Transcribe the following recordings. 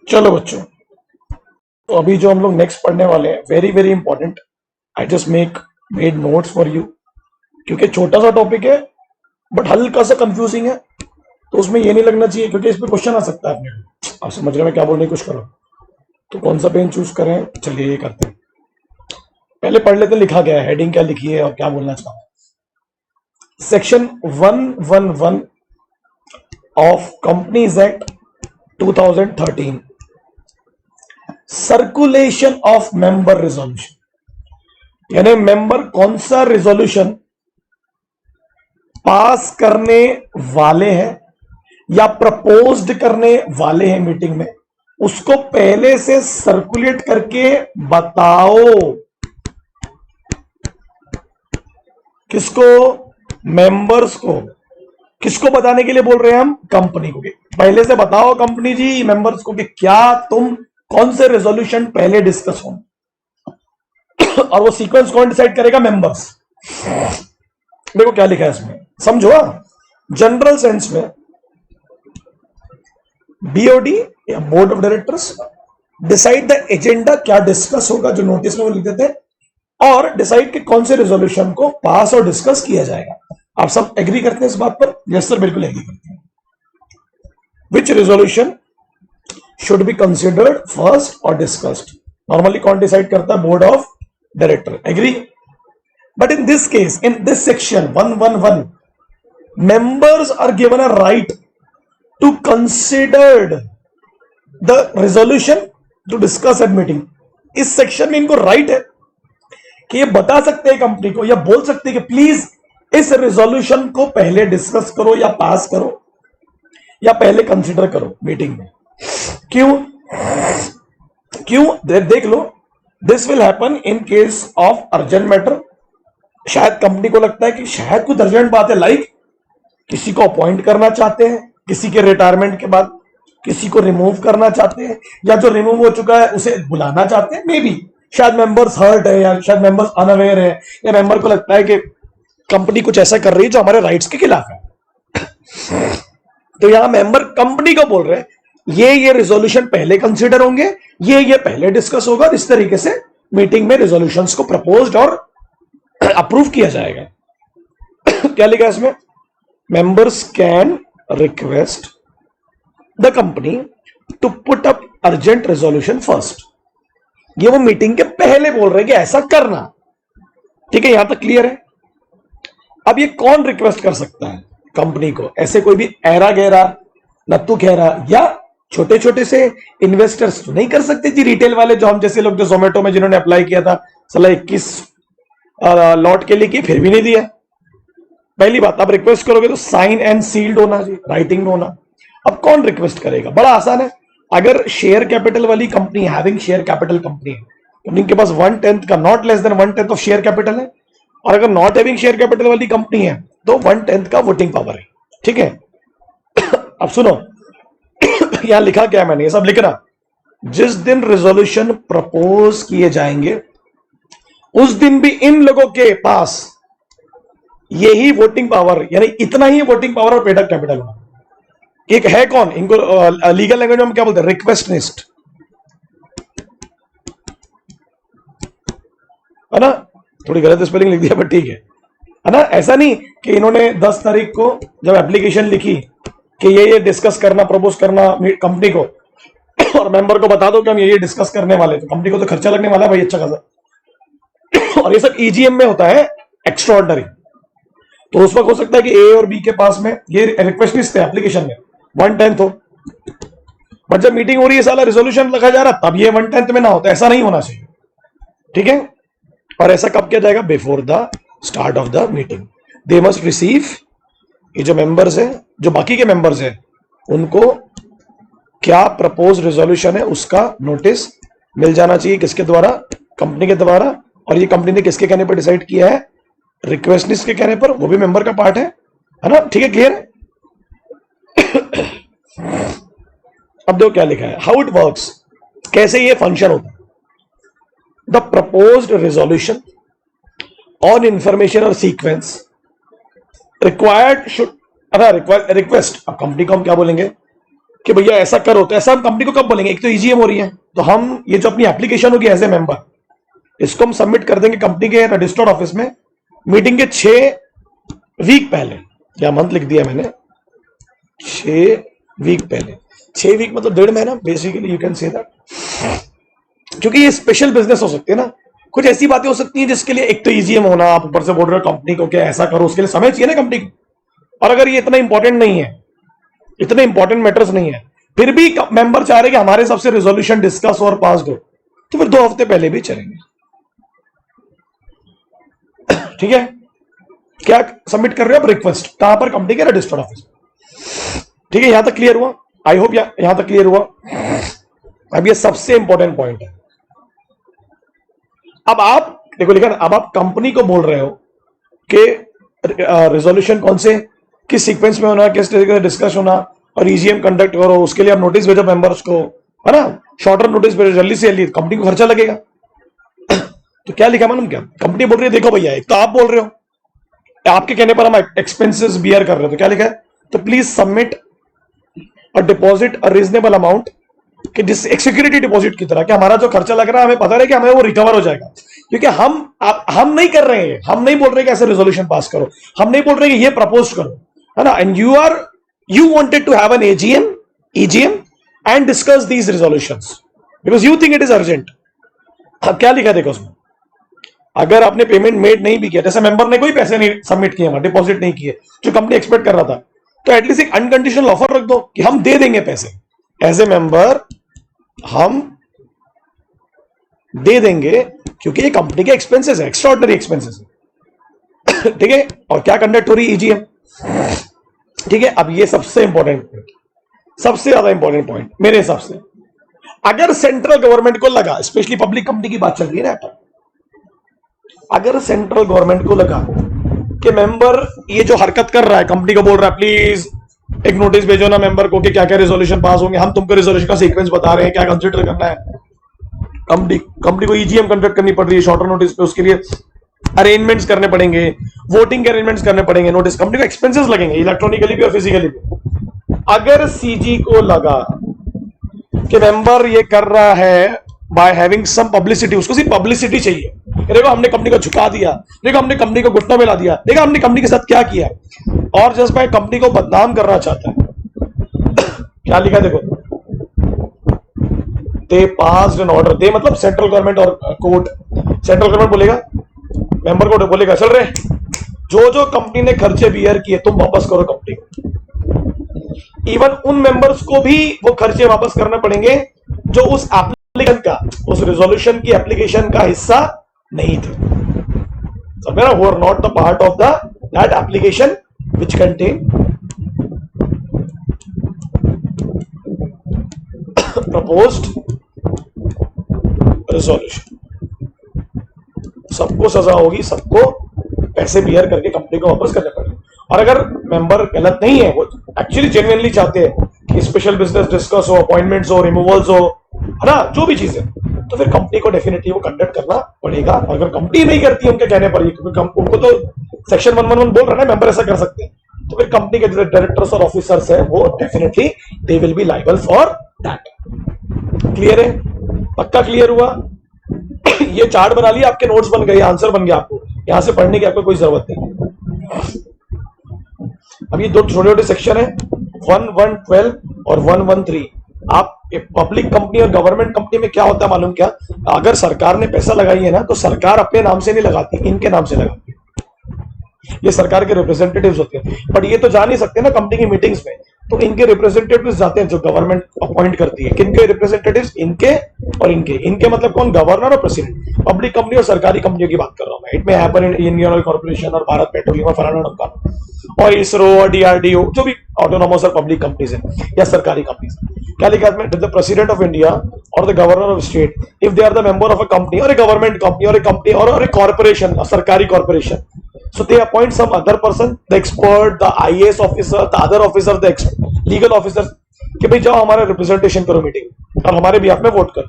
चलो बच्चों, तो अभी जो हम लोग नेक्स्ट पढ़ने वाले हैं, very very important. I just made notes for you, क्योंकि छोटा सा टॉपिक है बट हल्का सा कंफ्यूजिंग है, तो उसमें ये नहीं लगना चाहिए, क्योंकि इस पे क्वेश्चन आ सकता है। अपने आप समझ रहे हैं क्या बोलने की कोशिश करो। तो कौन सा पेन चूज करें? चलिए ये करते हैं, पहले पढ़ लेते हैं लिखा क्या है, हेडिंग क्या लिखी है और क्या बोलना चाहता है। Section 111 of companies act 2013, circulation of member resolution, यानी मेंबर कौन सा रिजोल्यूशन पास करने वाले हैं या प्रपोज्ड करने वाले हैं मीटिंग में, उसको पहले से सर्कुलेट करके बताओ। किसको? मेंबर्स को। किसको बताने के लिए बोल रहे हैं हम? कंपनी को। पहले से बताओ कंपनी जी मेंबर्स को कि क्या तुम कौन से रेजोल्यूशन पहले डिस्कस हो, और वो सीक्वेंस कौन डिसाइड करेगा? मेंबर्स। देखो क्या लिखा है इसमें, समझो। जनरल सेंस में बीओडी या board of directors decide the agenda, क्या डिस्कस होगा, जो नोटिस में वो लिख देते हैं, और डिसाइड कि कौन से रेजोल्यूशन को पास और डिस्कस किया जाएगा। आप सब एग्री करते हैं इस बात पर? यस सर, बिल्कुल एग्री करते हैं। Which resolution should be considered first और डिस्कस्ड, नॉर्मली कौन डिसाइड करता है? Board of director. Agree? But in this case, in this section 111, members are given a right to consider the resolution to discuss at meeting. इस section में इनको right है कि ये बता सकते हैं कंपनी को, या बोल सकते हैं कि प्लीज इस रेजोल्यूशन को पहले डिस्कस करो या पास करो या पहले कंसिडर करो मीटिंग में। क्यों? देख लो, this will happen in case of urgent matter. शायद कंपनी को लगता है कि शायद कुछ अर्जेंट बात है, लाइक किसी को अपॉइंट करना चाहते हैं, किसी के रिटायरमेंट के बाद किसी को रिमूव करना चाहते हैं, या जो रिमूव हो चुका है उसे बुलाना चाहते हैं। मे बी शायद मेंबर्स हर्ट है, या शायद मेंबर्स अनअवेयर है, या मेंबर को लगता है कि कंपनी कुछ ऐसा कर रही है जो हमारे राइट्स के खिलाफ है। तो यहां मेंबर कंपनी को बोल रहे हैं ये रिजोल्यूशन पहले कंसिडर होंगे, ये पहले डिस्कस होगा, इस तरीके से मीटिंग में रेजोल्यूशंस को प्रपोज्ड और अप्रूव किया जाएगा। क्या लिखा है इसमें? Members can request the company to put up urgent resolution first. ये वो मीटिंग के पहले बोल रहे हैं कि ऐसा करना। ठीक है, यहां तक क्लियर है? अब ये कौन रिक्वेस्ट कर सकता है कंपनी को? ऐसे कोई भी ऐरा गहरा नत्तू खेरा या छोटे छोटे से इन्वेस्टर्स तो नहीं कर सकते जी। रिटेल वाले, जो हम जैसे लोग, जो जोमेटो में जिन्होंने अप्लाई किया था, साला 21 लॉट के लिए की, फिर भी नहीं दिया। पहली बात, आप रिक्वेस्ट करोगे तो साइन एंड सील्ड होना चाहिए, राइटिंग होना। अब कौन रिक्वेस्ट करेगा? बड़ा आसान है। अगर शेयर कैपिटल वाली company, having share capital company है, उनके पास 1/10 का, not less than 1/10 of share capital है, और अगर नॉट हैविंग शेयर कैपिटल वाली कंपनी है तो 1/10 का वोटिंग पावर है। ठीक है? अब सुनो, यहां लिखा क्या है मैंने, ये सब लिखना। जिस दिन रेजोल्यूशन प्रपोज किए जाएंगे उस दिन भी इन लोगों के पास यही वोटिंग पावर, यानी इतना ही वोटिंग पावर और पेड अप कैपिटल होगा। एक है कौन, इनको लीगल लैंग्वेज में हम क्या बोलते हैं? रिक्वेस्टनिस्ट, है ना? थोड़ी गलत स्पेलिंग लिख दिया, बट ठीक है ना? ऐसा नहीं कि इन्होंने 10 तारीख को जब एप्लीकेशन लिखी कि ये डिस्कस करना, प्रपोज करना कंपनी को, और मेंबर को बता दो कि हम ये डिस्कस करने वाले, तो कंपनी को तो खर्चा लगने वाला है भाई अच्छा खासा। और ये सब ईजीएम में होता है, एक्स्ट्राऑर्डिनरी। तो उस वक्त हो सकता है कि ए और बी के पास में ये रिक्वेस्ट लिस्ट है एप्लीकेशन में 1/10 हो, बट जब मीटिंग हो रही है, साला रिजोल्यूशन लिखा जा रहा, तब ये 1/10 में ना होता। ऐसा नहीं होना चाहिए। ठीक है? और ऐसा कब किया जाएगा? Before the start of the meeting they must receive, ये जो मेंबर्स है, जो बाकी के मेंबर्स है, उनको क्या प्रपोज रेजोल्यूशन है उसका नोटिस मिल जाना चाहिए। किसके द्वारा? कंपनी के द्वारा। और ये कंपनी ने किसके कहने पर डिसाइड किया है? रिक्वेस्टनिस्ट के कहने पर, वो भी मेंबर का पार्ट है ना? ठीक है, क्लियर है? अब देखो क्या लिखा है, हाउ इट वर्क्स, कैसे ये फंक्शन होता है। The proposed resolution on information और सीक्वेंस रिक्वायर्ड शुड, रिक्वेस्ट, अब कंपनी को हम क्या बोलेंगे? कि भैया ऐसा करो, तो ऐसा हम कंपनी को कब बोलेंगे? एक तो ईजीएम हो रही है, तो हम ये जो अपनी एप्लीकेशन होगी एज ए मेंबर, इसको हम सबमिट कर देंगे कंपनी के रजिस्टर्ड ऑफिस में मीटिंग के 6 वीक पहले, या मंथ लिख दिया मैंने, 6 वीक पहले। 6 वीक मतलब 1.5 महीना basically, you can say that. क्योंकि ये स्पेशल बिजनेस हो सकती है ना, कुछ ऐसी बातें हो सकती हैं जिसके लिए एक तो ईजीएम होना, आप ऊपर से बोल रहे हो कंपनी को क्या ऐसा करो, उसके लिए समय चाहिए ना कंपनी को। और अगर ये इतना इंपॉर्टेंट नहीं है, इतने इंपॉर्टेंट मैटर्स नहीं है, फिर भी मेंबर चाह रहे कि हमारे सबसे रेजोल्यूशन डिस्कस और पास हो, तो फिर 2 हफ्ते पहले भी चलेंगे। ठीक है, क्या सबमिट कर रहे हो आप? रिक्वेस्ट कहां पर? कंपनी के रजिस्टर्ड ऑफिस। ठीक है, यहां तक क्लियर हुआ? आई होप यहां तक क्लियर हुआ। अब ये सबसे इंपॉर्टेंट पॉइंट है। अब आप देखो, लिखा ना, अब आप कंपनी को बोल रहे हो कि रेजोल्यूशन कौन से, किस सीक्वेंस में होना, किस तरीके से डिस्कस होना, और ईजीएम कंडक्ट करो, उसके लिए आप नोटिस भेजो मेंबर्स को, है ना, शॉर्टर नोटिस भेजो, जल्दी से जल्दी, कंपनी को खर्चा लगेगा। तो क्या लिखा मालूम क्या? कंपनी बोल रही है देखो भैया, एक तो आप बोल रहे हो, आपके कहने पर हम एक्सपेंसेस बियर कर रहे हो, तो क्या लिखा है? तो please submit a deposit a reasonable amount, कि जिस एक सिक्योरिटी डिपॉजिट की तरह, कि हमारा जो खर्चा लग रहा है हमें पता रहे कि हमें वो रिकवर हो जाएगा। क्योंकि हम नहीं कर रहे हैं, हम नहीं बोल रहे कि ऐसे रेजोल्यूशन पास करो, हम नहीं बोल रहे कि ये प्रपोज करो, है ना, and you wanted to have an EGM and discuss these resolutions because you think it is urgent। अब क्या लिखा देखो उसमें, अगर आपने पेमेंट मेड नहीं भी किया, जैसे मेंबर ने कोई पैसे नहीं सबमिट किए, डिपॉजिट नहीं किए जो कंपनी एक्सपेक्ट कर रहा था, तो एटलीस्ट एक अनकंडीशनल ऑफर रख दो कि हम दे देंगे पैसे, एज ए मेंबर हम दे देंगे, क्योंकि ये कंपनी के एक्सपेंसेस है, एक्स्ट्राऑर्डिनरी एक्सपेंसेस है। ठीक है, और क्या कंडक्ट हो रही है? EGM। ठीक है, अब ये सबसे इंपॉर्टेंट पॉइंट, सबसे ज्यादा इंपॉर्टेंट पॉइंट मेरे हिसाब से, अगर सेंट्रल गवर्नमेंट को लगा, स्पेशली पब्लिक कंपनी की बात चल रही है ना, अगर सेंट्रल गवर्नमेंट को लगा कि मेंबर ये जो हरकत कर रहा है, कंपनी को बोल रहा है प्लीज एक नोटिस भेजो ना मेंबर को कि क्या क्या रेजोल्यूशन पास होंगे, हम तुमको रेजोल्यूशन का सीक्वेंस बता रहे हैं, क्या कंसिडर करना है, कंपनी को ईजीएम कंडक्ट करनी पड़ रही है शॉर्टर नोटिस पे, उसके लिए अरेंजमेंट्स करने पड़ेंगे, वोटिंग के अरेंजमेंट्स करने पड़ेंगे, नोटिस, कंपनी को एक्सपेंसेस लगेंगे इलेक्ट्रॉनिकली भी और फिजिकली भी। अगर सीजी को लगा कि मेंबर ये कर रहा है बाय हैविंग सम पब्लिसिटी, उसको सिर्फ पब्लिसिटी चाहिए, देखो हमने कंपनी को झुका दिया, देखो हमने कंपनी को घुटना मिला दिया, देखो हमने कंपनी के साथ क्या किया, और जस्ट बाय कंपनी को बदनाम करना चाहता है। क्या लिखा है देखो, दे पास्ड एन ऑर्डर, दे मतलब सेंट्रल गवर्नमेंट और कोर्ट, सेंट्रल गवर्नमेंट बोलेगा, मेंबर को बोलेगा चल रहे जो जो कंपनी ने खर्चे बियर किए तुम वापस करो कंपनी को। इवन उन मेंबर्स को भी वो खर्चे वापस करने पड़ेंगे जो उस एप्लीकेशन का, उस रेजोल्यूशन की एप्लीकेशन का हिस्सा नहीं थे, समझे ना, वो are not the part of the that application which contain proposed resolution. सबको सजा होगी, सबको पैसे बियर करके कंपनी को वापस करने पड़ेंगे। और अगर मेंबर गलत नहीं है, वो एक्चुअली जेन्युइनली चाहते हैं कि स्पेशल बिजनेस डिस्कस हो, अपॉइंटमेंट्स हो, रिमूवल्स हो, है ना, जो भी चीजें, तो फिर कंपनी को डेफिनेटली वो कंडक्ट करना पड़ेगा। अगर कंपनी नहीं करती उनके कहने पर, क्योंकि उनको तो सेक्शन 111 बोल रहा है ना, मेंबर ऐसा कर सकते हैं, तो फिर कंपनी के जो डायरेक्टर्स और ऑफिसर्स है वो definitely they will be liable for that. Clear है? पक्का क्लियर हुआ? ये चार्ट बना लिया, आपके नोट्स बन गए, आंसर बन गया, आपको यहां से पढ़ने की आपको कोई जरूरत नहीं। अब ये 2 छोटे छोटे सेक्शन है, 112 और 113। आप पब्लिक कंपनी और गवर्नमेंट कंपनी में क्या होता है मालूम क्या? अगर सरकार ने पैसा लगाई है ना, तो सरकार अपने नाम से नहीं लगाती, इनके नाम से लगाती है, ये सरकार के रिप्रेजेंटेटिव्स होते हैं। बट ये तो जा नहीं सकते ना कंपनी की मीटिंग्स में, तो इनके रिप्रेजेंटेटिव्स जाते हैं जो गवर्नमेंट अपॉइंट करती है। किनके रिप्रेजेंटेटिव्स? इनके और इनके। इनके मतलब कौन? गवर्नर और प्रेसिडेंट। पब्लिक कंपनी और सरकारी कंपनियों की बात कर रहा हूं मैं। इट में happen in Indian oil corporation और भारत पेट्रोलियम और फलाना ढमकाना और इसरो और डीआरडीओ, जो भी ऑटोनोमस और पब्लिक कंपनीज है या सरकारी कंपनीज। क्या लिखा है? द प्रेसिडेंट ऑफ इंडिया और the governor of state, if they are the member of a company और ए गवर्नमेंट कंपनी और ए कंपनी और ए कॉर्पोरेशन, सरकारी corporation, so they appoint some other person, the expert, the IAS officer, the other officer, the legal officers, कि भाई जाओ हमारा representation करो meeting और हमारे बिहाफ में वोट करो,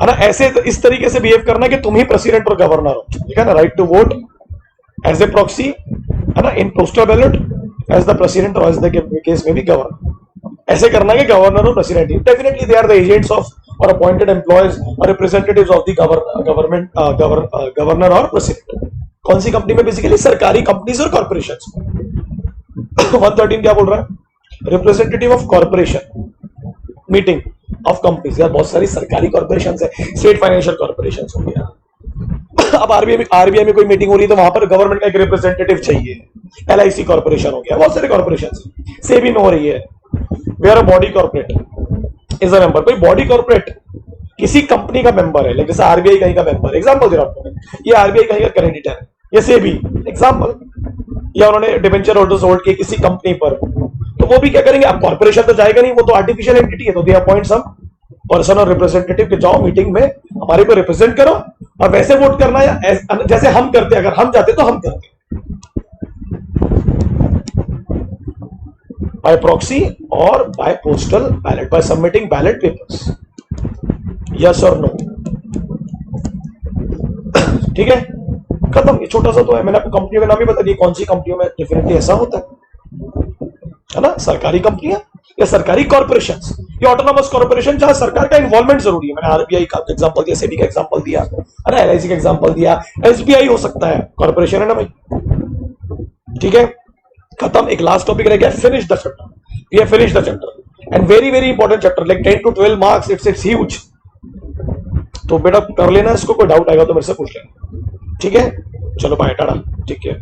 है ना। ऐसे इस तरीके से बिहेव करना कि तुम ही प्रेसिडेंट और गवर्नर हो, ठीक है ना। Right to vote as a proxy, है ना, in postal ballot as the president और एज द केस में भी गवर्नर। ऐसे करना है कि गवर्नर और president, definitely they are the agents of और अपॉइंटेड एम्प्लॉयज और representatives of the government, governor और प्रेसिडेंट। कौन सी कंपनी में? बेसिकली सरकारी कंपनीज और कॉर्पोरेशंस में। 113 क्या बोल रहा है? Representative of corporation meeting of companies. यार बहुत सारी सरकारी कॉर्पोरेशन है, स्टेट फाइनेंशियल कॉर्पोरेशन हो गया। अब आरबीआई में कोई मीटिंग हो रही है तो वहां पर गवर्नमेंट का एक रिप्रेजेंटेटिव चाहिए। एलआईसी कॉर्पोरेशन हो गया, बहुत सारे कॉर्पोरेशन है। सेबी में हो रही है, where a body corporate is a member. कोई बॉडी कॉर्पोरेट किसी कंपनी का मेंबर है, जैसे आरबीआई कहीं का मेंबर, एग्जांपल दे रहा हूं, ये आरबीआई कहीं का क्रेडिटर है, ये सेबी एग्जांपल, या उन्होंने डिबेंचर होल्डर्स होल्ड किए किसी कंपनी पर, तो वो भी क्या करेंगे? अब कॉर्पोरेशन तो जाएगा नहीं, वो तो आर्टिफिशियल एंटिटी है, तो दे अपॉइंट सम पर्सन और रिप्रेजेंटेटिव के जाओ मीटिंग में हमारे को रिप्रेजेंट करो और वैसे वोट करना, या जैसे हम करते, अगर हम जाते तो हम करते बाय प्रॉक्सी और by postal ballot, by submitting ballot papers, yes और नो। ठीक है, खत्म। ये छोटा सा तो है, मैंने आपको कंपनियों का नाम ही बता दिया, कौन सी कंपनियों में डेफिनेटली ऐसा होता है ना? सरकारी कंपनियां या सरकारी कॉर्पोरेशंस, या ऑटोनॉमस कॉर्पोरेशन जहां सरकार का इन्वॉल्वमेंट जरूरी है। मैंने आरबीआई का एग्जांपल दिया, सेबी का एग्जांपल दिया, है ना, एलआईसी का एग्जांपल दिया, एसबीआई हो सकता है, कॉर्पोरेशन है ना भाई। ठीक है, खत्म। एक लास्ट टॉपिक रह गया, finish the chapter. We have finish the chapter and very very important chapter, like 10 to 12 marks, it's huge. तो बेटा कर लेना इसको, कोई डाउट आएगा तो मेरे से पूछ लेना। ठीक है, चलो बाय, टाटा, ठीक है।